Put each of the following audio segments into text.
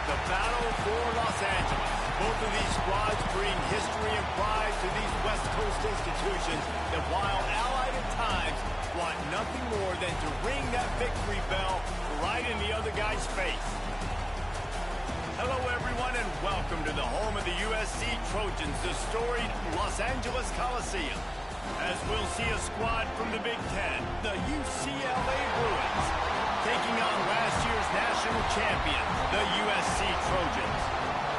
The battle for Los Angeles. Both of these squads bring history and pride to these West Coast institutions that, while allied at times, want nothing more than to ring that victory bell right in the other guy's face. Hello, everyone, and welcome to the home of the USC Trojans, the storied Los Angeles Coliseum. As we'll see a squad from the Big Ten, the UCLA Bruins, taking on last year's national champion, the USC Trojans.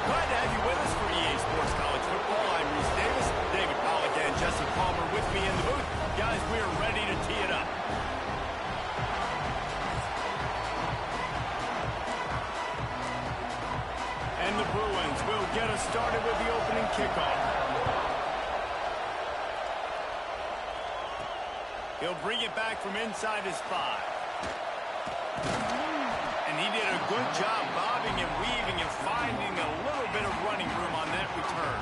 Glad to have you with us for EA Sports College Football. I'm Reese Davis, David Pollack, and Jesse Palmer with me in the booth. Guys, we are ready to tee it up. And the Bruins will get us started with the opening kickoff. He'll bring it back from inside his 5. And he did a good job bobbing and weaving and finding a little bit of running room on that return.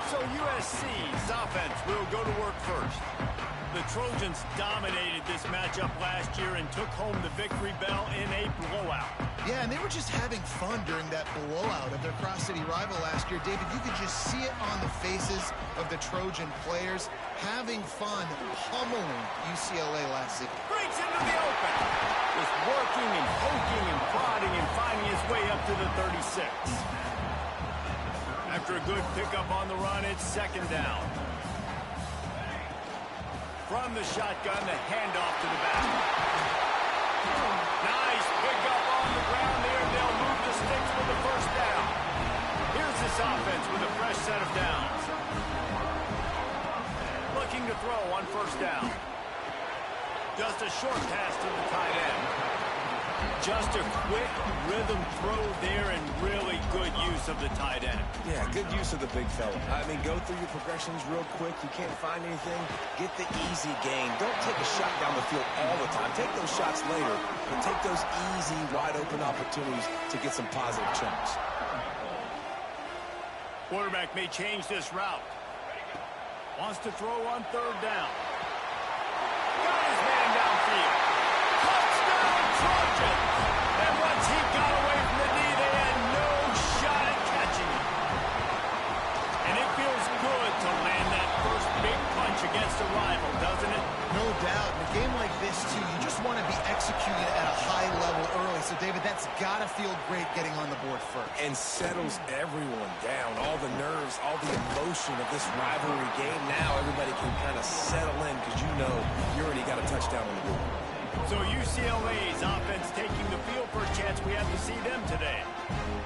So USC's offense will go to work first. The Trojans dominated this matchup last year and took home the victory bell in a blowout. Yeah, and they were just having fun during that blowout of their cross-city rival last year. David, you could just see it on the faces of the Trojan players, having fun pummeling UCLA last season. Breaks into the open. Just working and poking and prodding and finding his way up to the 36. After a good pickup on the run, it's second down. From the shotgun, the handoff to the back. Nice pickup on the ground there. They'll move the sticks with the first down. Here's this offense with a fresh set of downs. Looking to throw on first down. Just a short pass to the tight end. Just a quick rhythm throw there and really good use of the tight end. Yeah, good use of the big fella. I mean, go through your progressions real quick. You can't find anything. Get the easy gain. Don't take a shot down the field all the time. Take those shots later, but take those easy, wide-open opportunities to get some positive chunks. Quarterback may change this route. Wants to throw on third down. Got his man downfield. Touchdown, Trojans! And once he got away from the knee, they had no shot at catching him. And it feels good to land that first big punch against a rival, doesn't it? No doubt. In a game like this, too, you just want to be executing at a high level early. So, David, that's got to feel great getting on the board first. And settles everyone down. All the nerves, all the emotion of this rivalry game. Now everybody can kind of settle in because you know you already got a touchdown on the board. So UCLA's offense taking the field for a chance. We have to see them today.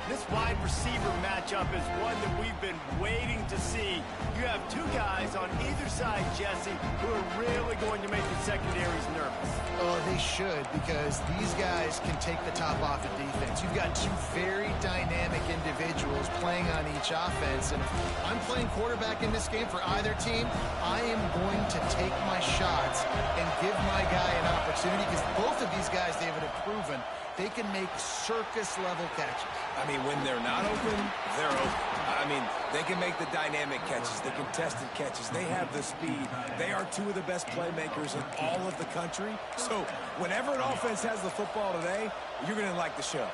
This wide receiver matchup is one that we've been waiting to see. You have two guys on either side, Jesse, who are really going to make the secondaries nervous. Oh, they should, because these guys can take the top off of defense. You've got two very dynamic individuals playing on each offense, and if I'm playing quarterback in this game for either team, I am going to take my shots and give my guy an opportunity, because both of these guys, David, have proven they can make circus-level catches. I mean, when they're not open, they're open. I mean, they can make the dynamic catches, the contested catches. They have the speed. They are two of the best playmakers in all of the country. So whenever an offense has the football today, you're going to like the show.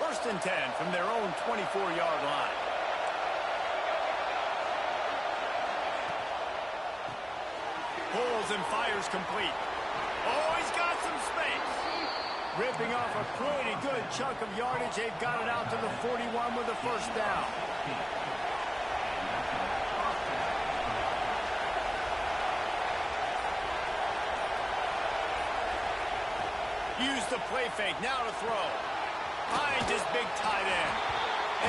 First and 10 from their own 24-yard line. Pulls and fires complete. Oh, he's got some space. Ripping off a pretty good chunk of yardage. They've got it out to the 41 with a first down. Use the play fake. Now to throw. Finds his big tight end.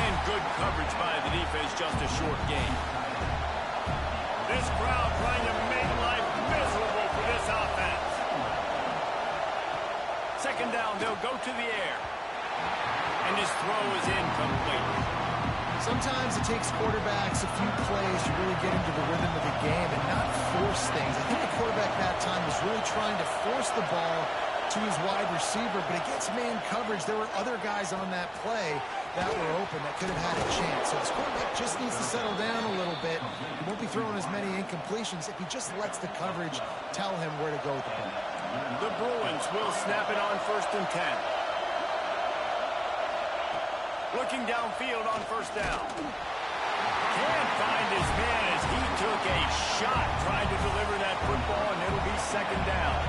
And good coverage by the defense. Just a short gain. This crowd trying to make life miserable for this offense. Second down, they'll go to the air. And his throw is incomplete. Sometimes it takes quarterbacks a few plays to really get into the rhythm of the game and not force things. I think the quarterback that time was really trying to force the ball to his wide receiver, but against man coverage, there were other guys on that play that were open that could have had a chance. So this quarterback just needs to settle down a little bit. He won't be throwing as many incompletions if he just lets the coverage tell him where to go with the ball. The Bruins will snap it on first and 10. Looking downfield on first down. Can't find his man as he took a shot trying to deliver that football, and it'll be second down.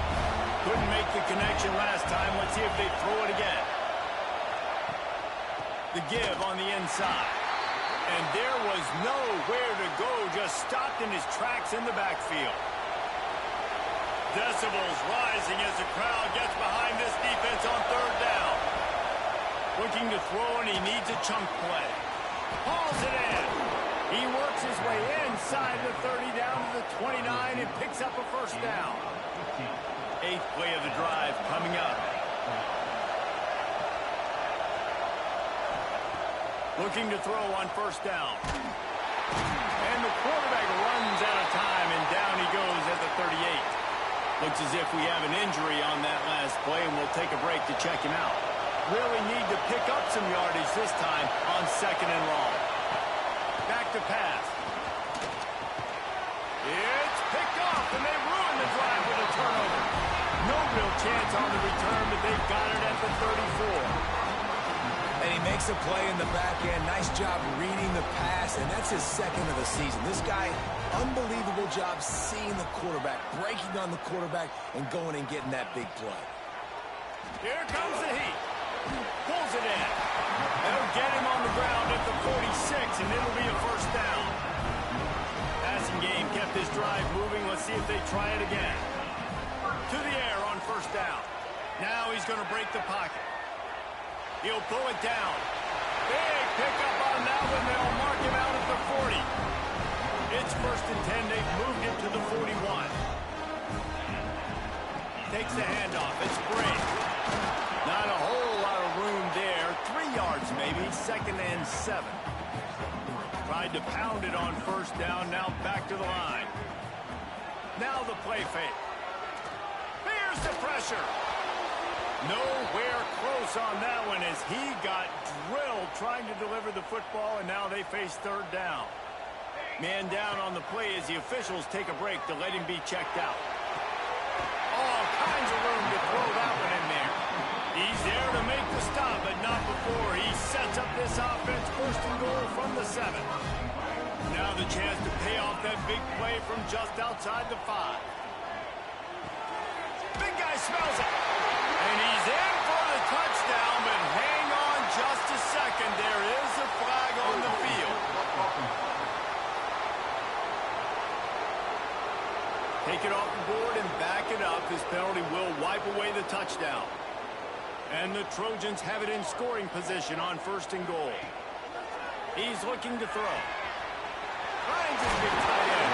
Couldn't make the connection last time. Let's see if they throw it again. The give on the inside. And there was nowhere to go, just stopped in his tracks in the backfield. Decibels rising as the crowd gets behind this defense on third down. Looking to throw, and he needs a chunk play. Hauls it in. He works his way inside the 30 down to the 29 and picks up a first down. 8th play of the drive coming up. Looking to throw on first down. And the quarterback runs out of time, and down he goes at the 38. Looks as if we have an injury on that last play, and we'll take a break to check him out. Really need to pick up some yardage this time on second and long. Back to pass. It's picked off, and they ruin the drive with a turnover. No real chance on the return, but they've got it at the 34. And he makes a play in the back end. Nice job reading the pass, and that's his second of the season. This guy, unbelievable job seeing the quarterback, breaking on the quarterback, and going and getting that big play. Here comes the heat. Pulls it in. They'll get him on the ground at the 46, and it'll be a first down. Passing game kept this drive moving. Let's see if they try it again. To the air on first down. Now he's going to break the pocket. He'll pull it down. Big pickup on that one. They'll mark him out at the 40. It's first and 10. They've moved him to the 41. Takes the handoff. It's Bray. Not a whole lot of room there. 3 yards maybe. Second and 7. Tried to pound it on first down. Now back to the line. Now the play fake. Here's the pressure. Nowhere close on that one as he got drilled trying to deliver the football, and now they face third down. Man down on the play as the officials take a break to let him be checked out. All kinds of room to throw that one in there. He's there to make the stop, but not before. He sets up this offense first and goal from the 7. Now the chance to pay off that big play from just outside the 5. Big guy smells it. And he's in for the touchdown, but hang on just a second. There is a flag on the field. Take it off the board and back it up. This penalty will wipe away the touchdown. And the Trojans have it in scoring position on first and goal. He's looking to throw. Finds his big tight end.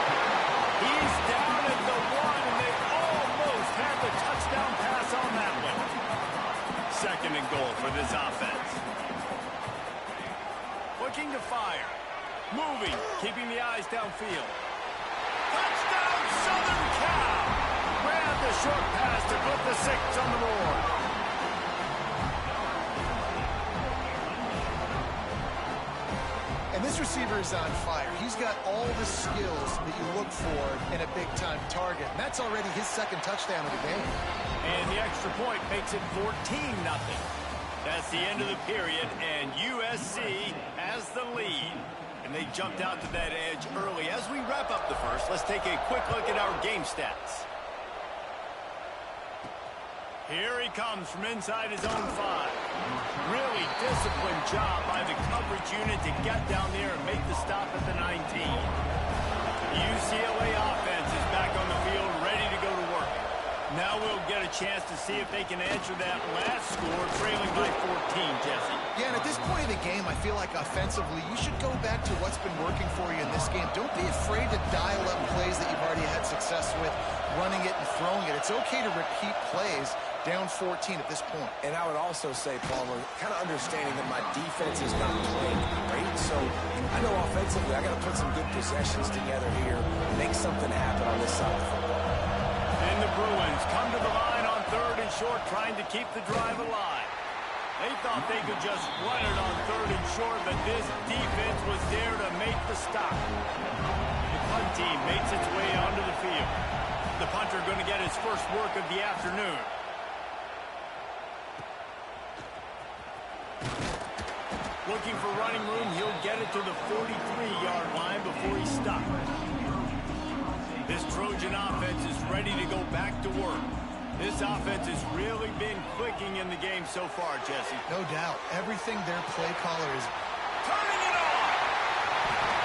He's down at the 1, and they almost had the touchdown pass on that one. Second and goal for this offense. Looking to fire. Moving, keeping the eyes downfield. Touchdown, Southern Cal! Grab the short pass to put the 6 on the board. And this receiver is on fire. He's got all the skills that you look for in a big-time target. And that's already his second touchdown of the game. And the extra point makes it 14-0. That's the end of the period, and USC has the lead. And they jumped out to that edge early. As we wrap up the first, let's take a quick look at our game stats. Here he comes from inside his own 5. Really disciplined job by the coverage unit to get down there and make the stop at the 19. UCLA offense is back on the field, ready to go to work. Now we'll get a chance to see if they can answer that last score, trailing by 14, Jesse. Yeah, and at this point of the game, I feel like offensively, you should go back to what's been working for you in this game. Don't be afraid to dial up plays that you've already had success with, running it and throwing it. It's okay to repeat plays down 14 at this point. And I would also say, Palmer, kind of understanding that my defense is not playing great, so I know offensively I got to put some good possessions together here, make something happen on this side of the football. And the Bruins come to the line on third and short, trying to keep the drive alive. They thought they could just run it on third and short, but this defense was there to make the stop. The punt team makes its way onto the field. The punter going to get his first work of the afternoon. Looking for running room, he'll get it to the 43-yard line before he stops. This Trojan offense is ready to go back to work. This offense has really been clicking in the game so far, Jesse. No doubt. Everything their play caller is turning it on.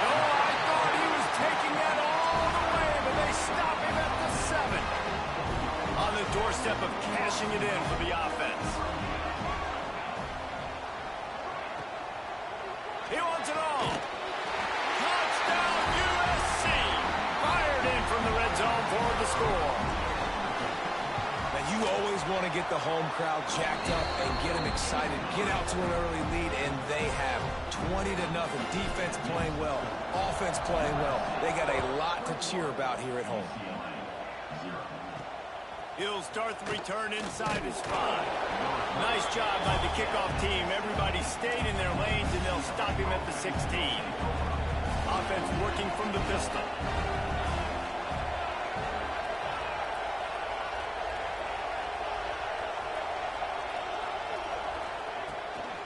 Oh, I thought he was taking that all the way, but they stop him at the 7. On the doorstep of cashing it in for the offense. He wants it all. Touchdown, USC. Fired in from the red zone for the score. Now, you always want to get the home crowd jacked up and get them excited. Get out to an early lead, and they have 20-0. Defense playing well. Offense playing well. They got a lot to cheer about here at home. He'll start the return inside his 5. Nice job by the kickoff team. Everybody stayed in their lanes, and they'll stop him at the 16. Offense working from the pistol.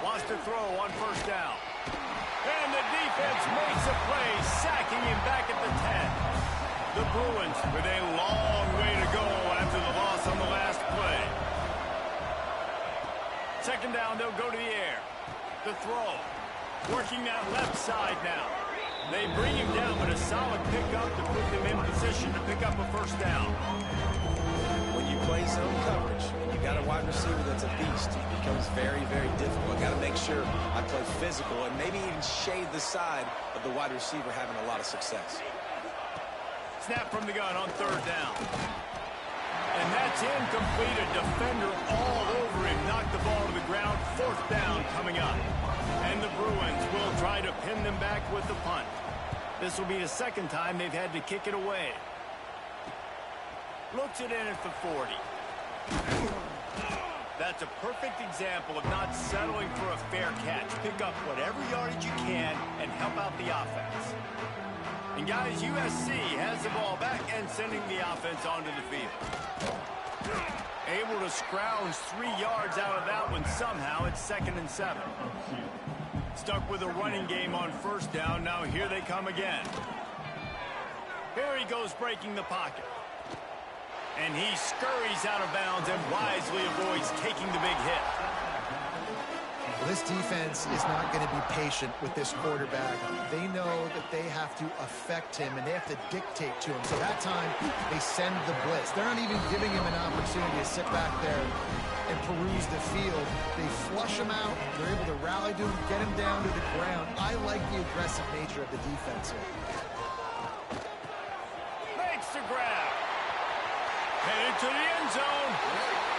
Wants to throw on first down. And the defense makes a play, sacking him back at the 10. The Bruins with a long way to go after the loss on the last play. Second down, they'll go to the air. The throw. Working that left side now. They bring him down, but a solid pickup to put them in position to pick up a first down. When you play zone coverage and you got a wide receiver that's a beast, it becomes very, very difficult. I got to make sure I play physical and maybe even shade the side of the wide receiver having a lot of success. Snap from the gun on third down. And that's incomplete. A defender all over him. Knocked the ball to the ground. Fourth down coming up. And the Bruins will try to pin them back with the punt. This will be the second time they've had to kick it away. Looks it in at the 40. That's a perfect example of not settling for a fair catch. Pick up whatever yardage you can and help out the offense. And guys, USC has the ball back and sending the offense onto the field. Able to scrounge 3 yards out of that one somehow. It's 2nd and 7. Stuck with a running game on first down. Now here they come again. Here he goes breaking the pocket. And he scurries out of bounds and wisely avoids taking the big hit. Well, this defense is not going to be patient with this quarterback. They know that they have to affect him, and they have to dictate to him. So that time, they send the blitz. They're not even giving him an opportunity to sit back there and peruse the field. They flush him out. They're able to rally to him, get him down to the ground. I like the aggressive nature of the defense here. Makes the grab. Headed to the end zone.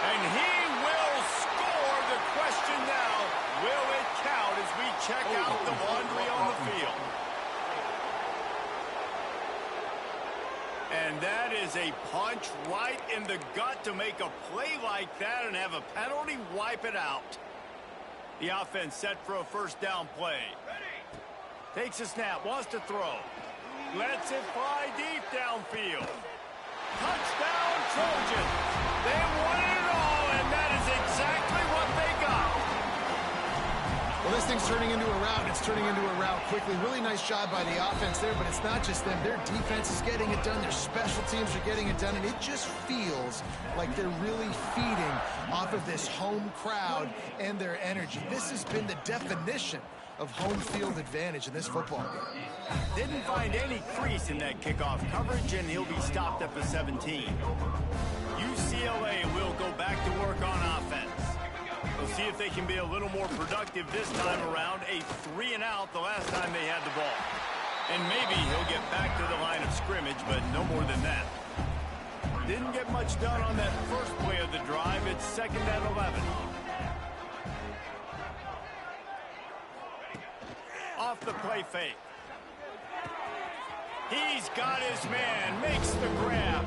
And he will score. The question now, will it count as we check out the laundry on the field? And that is a punch right in the gut to make a play like that and have a penalty wipe it out. The offense set for a first down play. Takes a snap, wants to throw. Lets it fly deep downfield. Touchdown, Trojans. They won it all, and that is exactly what they got. Well, this thing's turning into a rout. It's turning into a rout quickly. Really nice job by the offense there, but it's not just them. Their defense is getting it done. Their special teams are getting it done, and it just feels like they're really feeding off of this home crowd and their energy. This has been the definition of home field advantage in this football game. Didn't find any crease in that kickoff coverage, and he'll be stopped at the 17. UCLA will go back to work on offense. We'll see if they can be a little more productive this time around. A 3-and-out the last time they had the ball. And maybe he'll get back to the line of scrimmage, but no more than that. Didn't get much done on that first play of the drive. It's 2nd and 11. Off the play fake. He's got his man, makes the grab.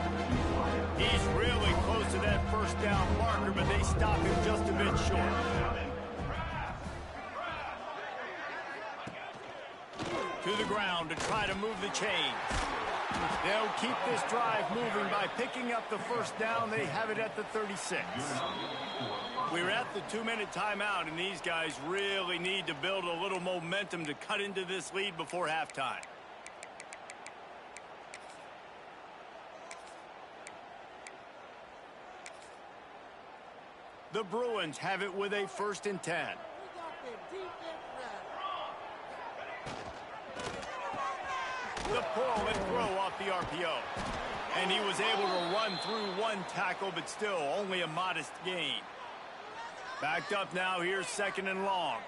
He's really close to that first down marker, but they stop him just a bit short. To the ground to try to move the chains. They'll keep this drive moving by picking up the first down. They have it at the 36. We're at the 2-minute timeout, and these guys really need to build a little momentum to cut into this lead before halftime. The Bruins have it with a 1st and 10. The pull and throw off the RPO. And he was able to run through one tackle, but still only a modest gain. Backed up now, here's 2nd and long.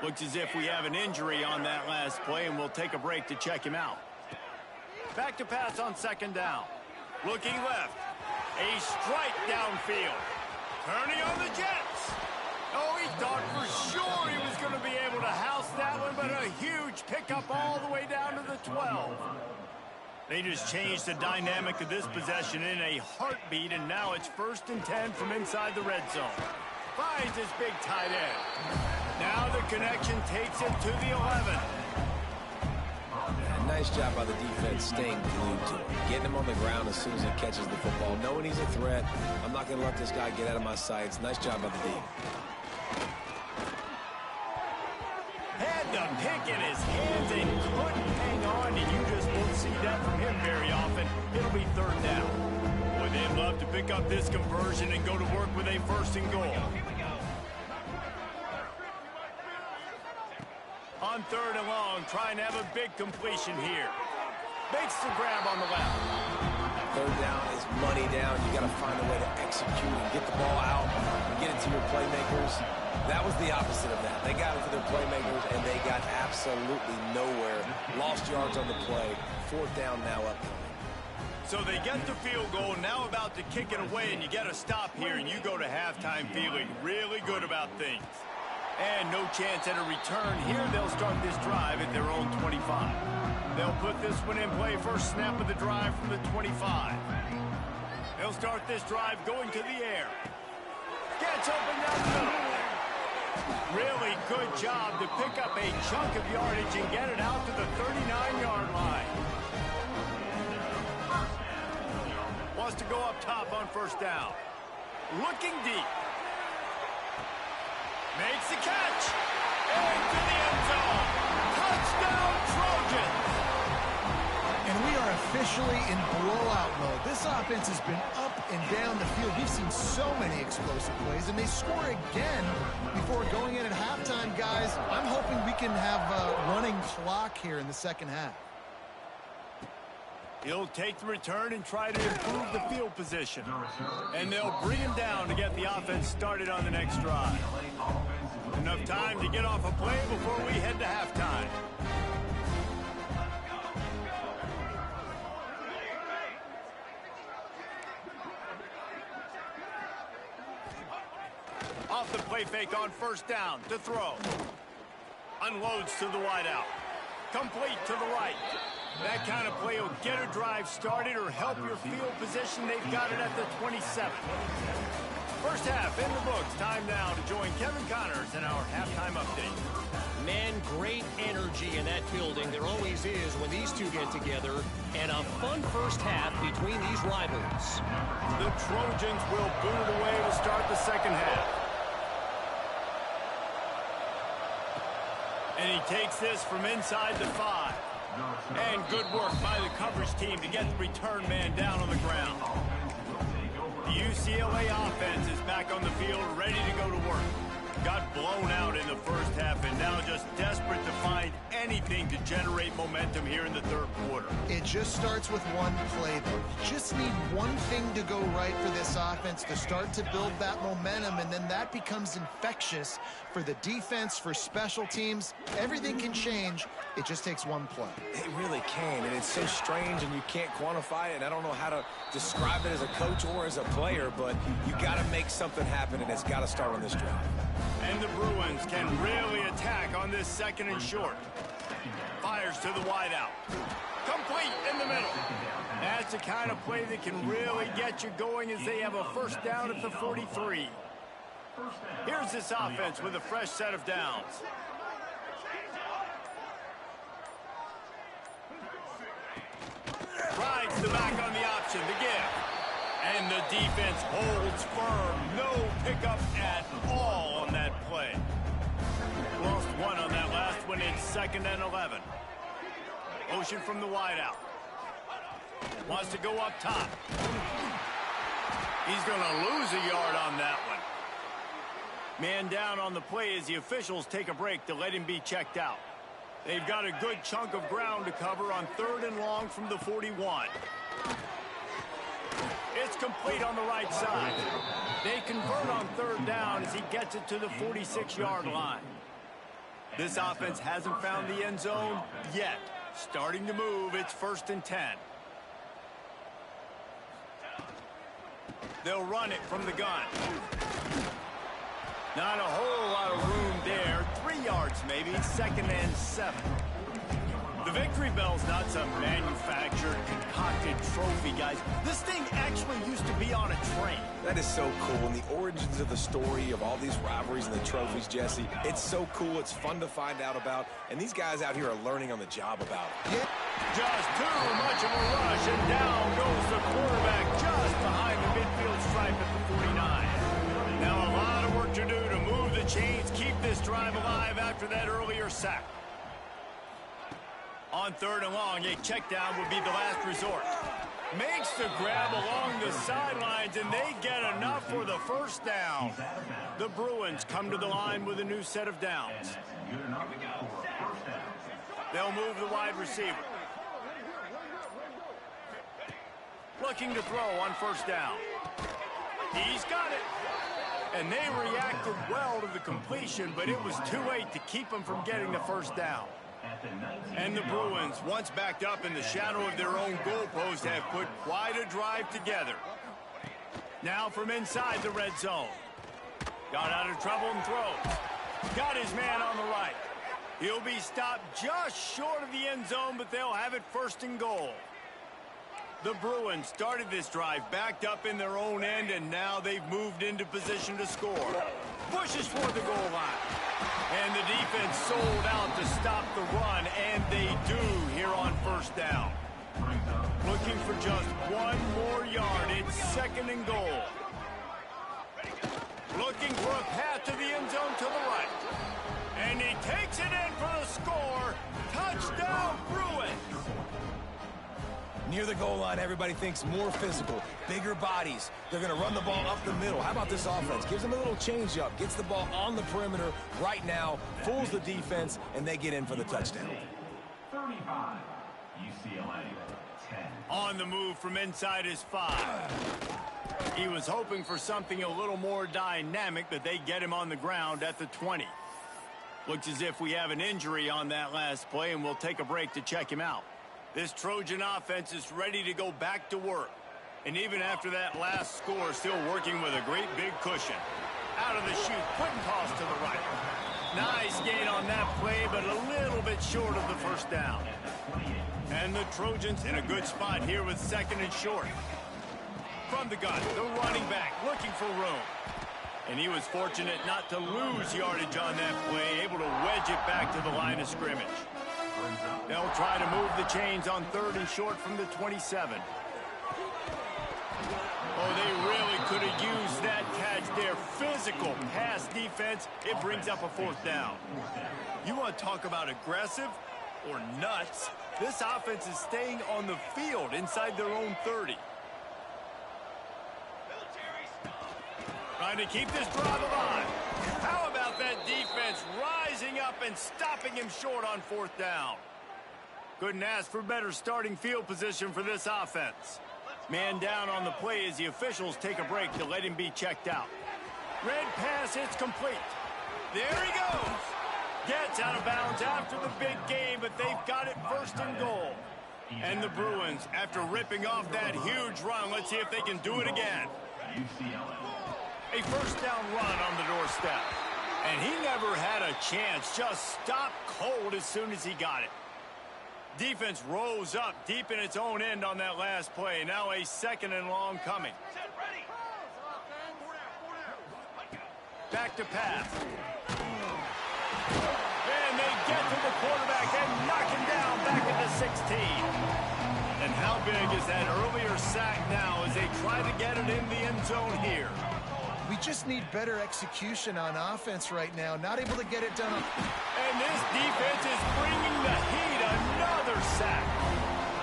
Looks as if we have an injury on that last play, and we'll take a break to check him out. Back to pass on 2nd down. Looking left. A strike downfield. Turning on the Jets. Oh, he thought for sure he was going to be able to house that one, but a huge pickup all the way down to the 12. They just changed the dynamic of this possession in a heartbeat, and now it's 1st and 10 from inside the red zone. Finds his big tight end. Now the connection takes it to the 11. Nice job by the defense staying glued to him. Getting him on the ground as soon as he catches the football. Knowing he's a threat. I'm not going to let this guy get out of my sights. Nice job by the D. Had the pick in his hands and couldn't hang on, and you just won't see that from him very often. It'll be 3rd down. Boy, they'd love to pick up this conversion and go to work with a 1st and goal. On 3rd and long, trying to have a big completion here. Makes the grab on the left. 3rd down is money down. You got to find a way to execute and get the ball out and get it to your playmakers. That was the opposite of that. They got it to their playmakers, and they got absolutely nowhere. Lost yards on the play. 4th down now upcoming. So they get the field goal, now about to kick it away, and you got to stop here, and you go to halftime feeling really good about things. And no chance at a return here. They'll start this drive at their own 25. They'll put this one in play. First snap of the drive from the 25. They'll start this drive going to the air. Gets open down the middle. Really good job to pick up a chunk of yardage and get it out to the 39-yard line. Wants to go up top on 1st down. Looking deep. Makes the catch. Into the end zone. Touchdown, Trojans. And we are officially in blowout mode. This offense has been up and down the field. We've seen so many explosive plays, and they score again before going in at halftime, guys. I'm hoping we can have a running clock here in the 2nd half. He'll take the return and try to improve the field position. And they'll bring him down to get the offense started on the next drive. Enough time to get off a play before we head to halftime. Off the play fake on 1st down to throw. Unloads to the wideout. Complete to the right. That kind of play will get a drive started or help your field position. They've got it at the 27. First half in the books. Time now to join Kevin Connors in our halftime update. Man, great energy in that building. There always is when these two get together. And a fun first half between these rivals. The Trojans will boot it away to start the 2nd half. And he takes this from inside the 5. And good work by the coverage team to get the return man down on the ground. The UCLA offense is back on the field, ready to go to work. Got blown out in the first half and now just desperate to find anything to generate momentum here in the 3rd quarter. It just starts with one play, though. You just need one thing to go right for this offense to start to build that momentum, and then that becomes infectious for the defense, for special teams. Everything can change. It just takes one play. It really can, and it's so strange, and you can't quantify it, and I don't know how to describe it as a coach or as a player, but you got to make something happen, and it's got to start on this drive. And the Bruins can really attack on this 2nd and short. Fires to the wideout. Complete in the middle. That's the kind of play that can really get you going as they have a 1st down at the 43. Here's this offense with a fresh set of downs. Rides the back on the option to give. And the defense holds firm. No pickup at all on that play. Lost one on that last one. It's 2nd and 11. Motion from the wideout. Wants to go up top. He's going to lose a yard on that one. Man down on the play as the officials take a break to let him be checked out. They've got a good chunk of ground to cover on 3rd and long from the 41. It's complete on the right side. They convert on 3rd down as he gets it to the 46-yard line. This offense hasn't found the end zone yet. Starting to move, it's 1st and 10. They'll run it from the gun. Not a whole lot of room there. 3 yards maybe, 2nd and 7. The victory bell's not some manufactured, concocted trophy, guys. This thing actually used to be on a train. That is so cool, and the origins of the story of all these rivalries and the trophies, Jesse, it's so cool, it's fun to find out about, and these guys out here are learning on the job about it. Yeah. Just too much of a rush, and down goes the quarterback just behind the midfield stripe at the 49. Now a lot of work to do to move the chains, keep this drive alive after that earlier sack. On 3rd and long, a check down would be the last resort. Makes the grab along the sidelines, and they get enough for the 1st down. The Bruins come to the line with a new set of downs. They'll move the wide receiver. Looking to throw on 1st down. He's got it. And they reacted well to the completion, but it was too late to keep them from getting the 1st down. And the Bruins, once backed up in the shadow of their own goalpost, have put quite a drive together. Now from inside the red zone. Got out of trouble and throws. Got his man on the right. He'll be stopped just short of the end zone, but they'll have it 1st and goal. The Bruins started this drive backed up in their own end, and now they've moved into position to score. Pushes for the goal line. And the defense sold out to stop the run, and they do here on 1st down. Looking for just 1 more yard. It's 2nd and goal. Looking for a path to the end zone to the right. And he takes it in for the score. Touchdown, Bruins. Near the goal line, everybody thinks more physical, bigger bodies. They're going to run the ball up the middle. How about this offense? Gives them a little change-up, gets the ball on the perimeter right now, fools the defense, and they get in for the touchdown. 35, UCLA, 10. On the move from inside his 5. He was hoping for something a little more dynamic, but they get him on the ground at the 20. Looks as if we have an injury on that last play, and we'll take a break to check him out. This Trojan offense is ready to go back to work. And even after that last score, still working with a great big cushion. Out of the chute, quick toss to the right. Nice gain on that play, but a little bit short of the 1st down. And the Trojans in a good spot here with 2nd and short. From the gun, the running back looking for room. And he was fortunate not to lose yardage on that play, able to wedge it back to the line of scrimmage. They'll try to move the chains on 3rd and short from the 27. Oh, they really could have used that catch there. Physical pass defense. It brings up a 4th down. You want to talk about aggressive or nuts? This offense is staying on the field inside their own 30. Trying to keep this drive alive. How about that defense rising up and stopping him short on 4th down? Couldn't ask for better starting field position for this offense. Man down on the play as the officials take a break to let him be checked out. Red pass, it's complete. There he goes. Gets out of bounds after the big game, but they've got it 1st and goal. And the Bruins, after ripping off that huge run, let's see if they can do it again. A 1st down run on the doorstep. And he never had a chance, just stopped cold as soon as he got it. Defense rose up deep in its own end on that last play. Now a 2nd and long coming. Back to pass. And they get to the quarterback and knock him down back at the 16. And how big is that earlier sack now as they try to get it in the end zone here? We just need better execution on offense right now. Not able to get it done. And this defense is bringing the heat. Another sack.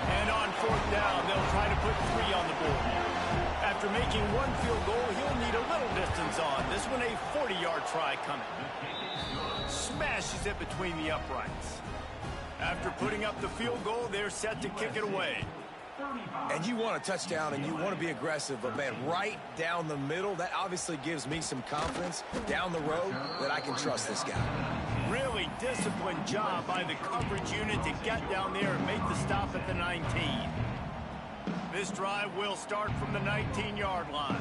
And on fourth down, they'll try to put 3 on the board. After making 1 field goal, he'll need a little distance on. This one a 40-yard try coming. Smashes it between the uprights. After putting up the field goal, they're set to kick it away. And you want a touchdown and you want to be aggressive, but man, right down the middle, that obviously gives me some confidence down the road that I can trust this guy. Really disciplined job by the coverage unit to get down there and make the stop at the 19. This drive will start from the 19-yard line.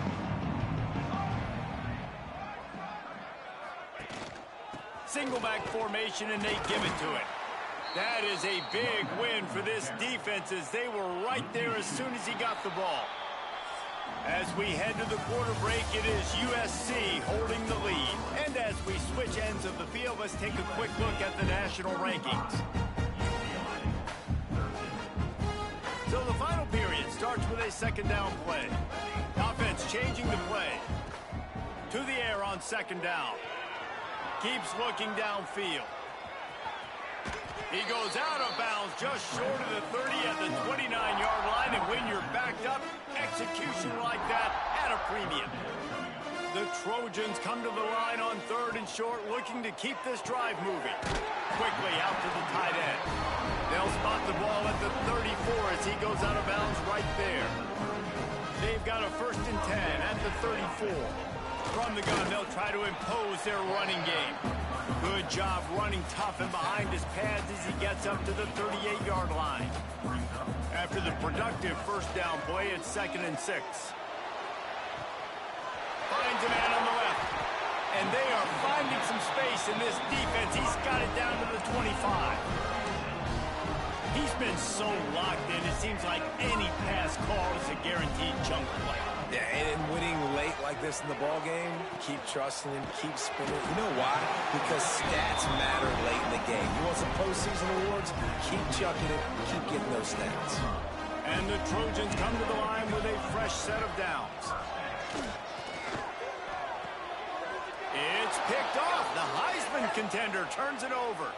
Single back formation, and they give it to it. That is a big win for this defense as they were right there as soon as he got the ball. As we head to the quarter break, it is USC holding the lead. And as we switch ends of the field, let's take a quick look at the national rankings. So the final period starts with a second down play. Offense changing the play. To the air on second down. Keeps looking downfield. He goes out of bounds just short of the 30 at the 29-yard line, and when you're backed up, execution like that at a premium. The Trojans come to the line on 3rd and short, looking to keep this drive moving. Quickly out to the tight end. They'll spot the ball at the 34 as he goes out of bounds right there. They've got a 1st and 10 at the 34. From the gun, they'll try to impose their running game. Good job running tough and behind his pads as he gets up to the 38-yard line. After the productive first down play, it's 2nd and 6. Finds a man on the left. And they are finding some space in this defense. He's got it down to the 25. He's been so locked in, it seems like any pass call is a guaranteed chunk play. Yeah, and winning late like this in the ball game, keep trusting him, keep spinning. You know why? Because stats matter late in the game. You want some postseason awards? Keep chucking it, keep getting those stats. And the Trojans come to the line with a fresh set of downs. It's picked off. The Heisman contender turns it over.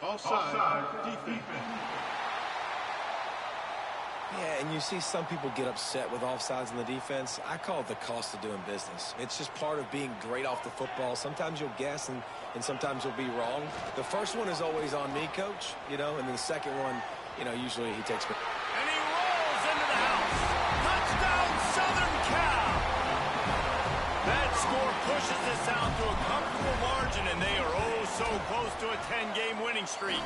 Offside defense. Yeah, and you see some people get upset with offsides in the defense. I call it the cost of doing business. It's just part of being great off the football. Sometimes you'll guess and sometimes you'll be wrong. The first one is always on me, Coach, and then the second one, usually he takes me. And he rolls into the house. Touchdown, Southern Cal. That score pushes this out to a comfortable margin, and they are oh so close to a 10-game winning streak.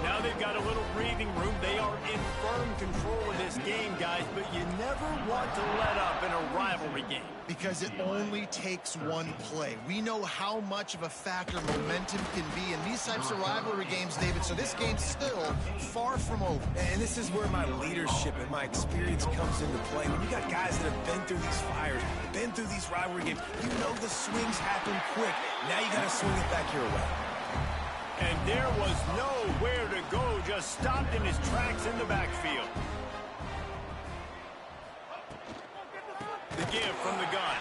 Now they've got a little breathing room. They are in firm control of this game, guys, but you never want to let up in a rivalry game. Because it only takes one play. We know how much of a factor momentum can be in these types of rivalry games, David, so this game's still far from over. And this is where my leadership and my experience comes into play. When you got guys that have been through these fires, been through these rivalry games, you know the swings happen quick. Now you got to swing it back your way. And there was nowhere to go, just stopped in his tracks in the backfield. The give from the gun.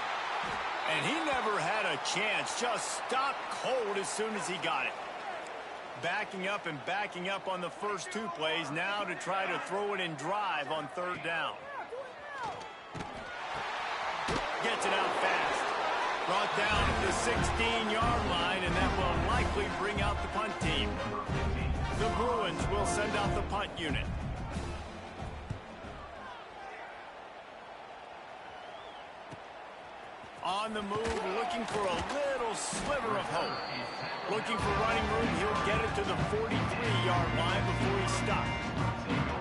And he never had a chance, just stopped cold as soon as he got it. Backing up and backing up on the first 2 plays, now to try to throw it in drive on 3rd down. Gets it out fast. Brought down at the 16-yard line, and that will likely bring out the punt team. The Bruins will send out the punt unit. On the move, looking for a little sliver of hope. Looking for running room, he'll get it to the 43-yard line before he's stopped.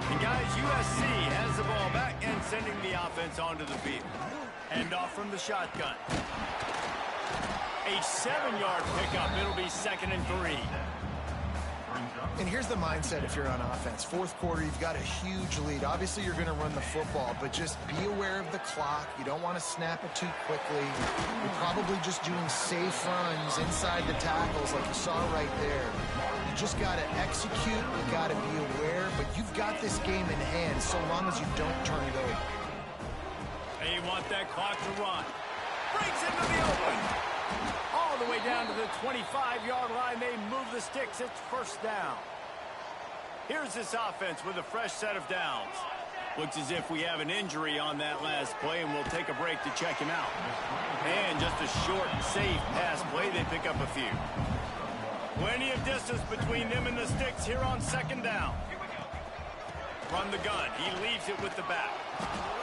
And guys, USC has the ball back and sending the offense onto the field. Hand off from the shotgun. A 7-yard pickup. It'll be 2nd and 3. And here's the mindset if you're on offense. Fourth quarter, you've got a huge lead. Obviously, you're going to run the football, but just be aware of the clock. You don't want to snap it too quickly. You're probably just doing safe runs inside the tackles like you saw right there. You just got to execute. You got to be aware, but you've got this game in hand so long as you don't turn it over. They want that clock to run. Breaks into the open. All the way down to the 25-yard line. They move the sticks. It's first down. Here's this offense with a fresh set of downs. Looks as if we have an injury on that last play, and we'll take a break to check him out. And just a short, safe pass play. They pick up a few. Plenty of distance between them and the sticks here on second down. From the gun, he leaves it with the back.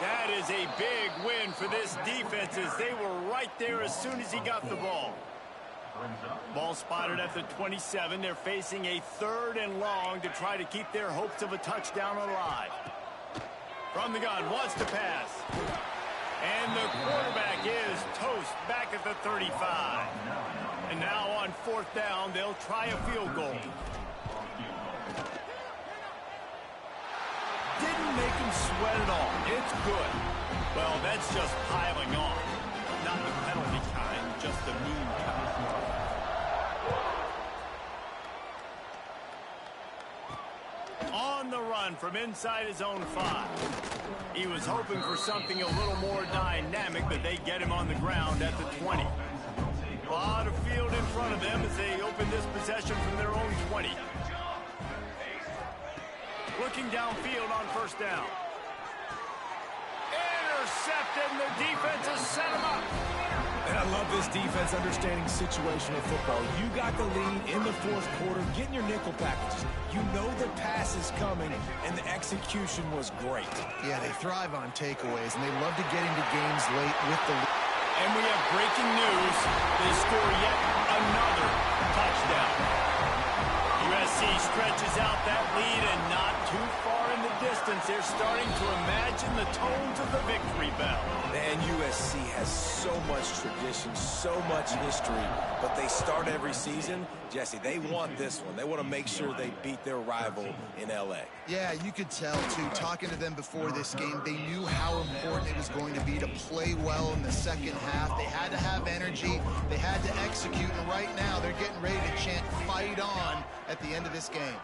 That is a big win for this defense as they were right there as soon as he got the ball. Ball spotted at the 27. They're facing a 3rd and long to try to keep their hopes of a touchdown alive. From the gun, wants to pass. And the quarterback is toast back at the 35. And now on 4th down, they'll try a field goal. Didn't make him sweat at all. It's good. Well, that's just piling on. Not the penalty kind, just the mean kind. On the run from inside his own 5. He was hoping for something a little more dynamic, but they get him on the ground at the 20. A lot of field in front of them as they open this possession from their own 20. Looking downfield on first down. Intercepted, and the defense has set him up. And I love this defense understanding situational football. You got the lead in the 4th quarter, getting your nickel packages. You know the pass is coming, and the execution was great. Yeah, they thrive on takeaways, and they love to get into games late with the lead. And we have breaking news. They score yet another touchdown. USC stretches out that lead and not too far in the distance. They're starting to imagine the tones of the victory bell. Man, USC has so much tradition, so much history, but they start every season. Jesse, they want this one. They want to make sure they beat their rival in L.A. Yeah, you could tell, too. Talking to them before this game, they knew how important it was going to be to play well in the second half. They had to have energy. They had to execute, and right now they're getting ready to chant "Fight on" at the end of this game.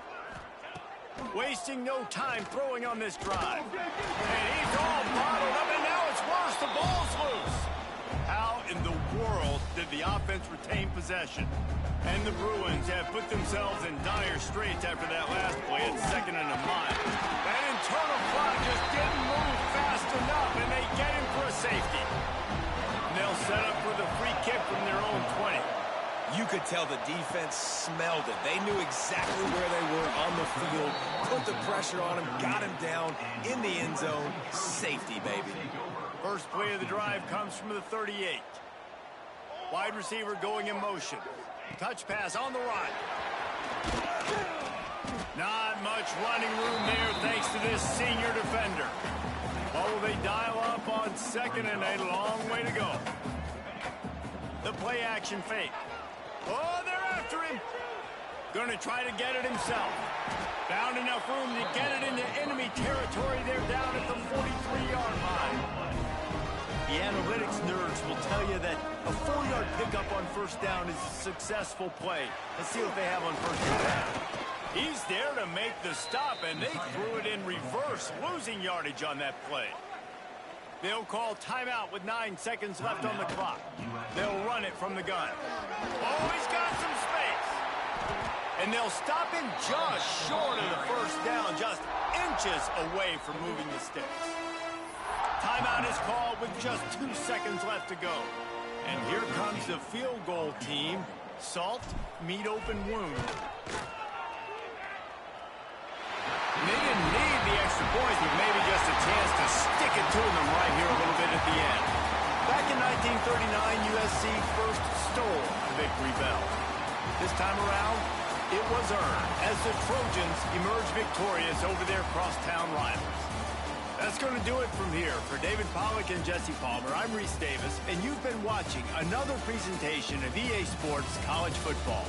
Wasting no time throwing on this drive. And he's all bottled up, and now it's worse. The ball's loose. How in the world did the offense retain possession? And the Bruins have put themselves in dire straits after that last play at 2nd and a mile. That internal clock just didn't move fast enough, and they get him for a safety. And they'll set up for the free kick from their own 20. You could tell the defense smelled it. They knew exactly where they were on the field, put the pressure on him, got him down in the end zone. Safety, baby. First play of the drive comes from the 38. Wide receiver going in motion. Touch pass on the run. Not much running room there thanks to this senior defender. What will they dial up on 2nd and a long way to go? The play action fake. Oh, they're after him. Going to try to get it himself. Found enough room to get it into enemy territory. They're down at the 43-yard line. The analytics nerds will tell you that a 4-yard pickup on first down is a successful play. Let's see what they have on first down. He's there to make the stop, and they threw it in reverse, losing yardage on that play. They'll call timeout with 9 seconds left on the clock. They'll run it from the gun. Oh, he's got some space. And they'll stop him just short of the first down, just inches away from moving the sticks. Timeout is called with just 2 seconds left to go. And here comes the field goal team. Salt, meet open wound. And they didn't need the extra points, but maybe just a chance to stick it to them right here a little bit at the end. Back in 1939, USC first stole the victory bell. This time around, it was earned as the Trojans emerged victorious over their crosstown rivals. That's going to do it from here. For David Pollack and Jesse Palmer, I'm Reese Davis, and you've been watching another presentation of EA Sports College Football.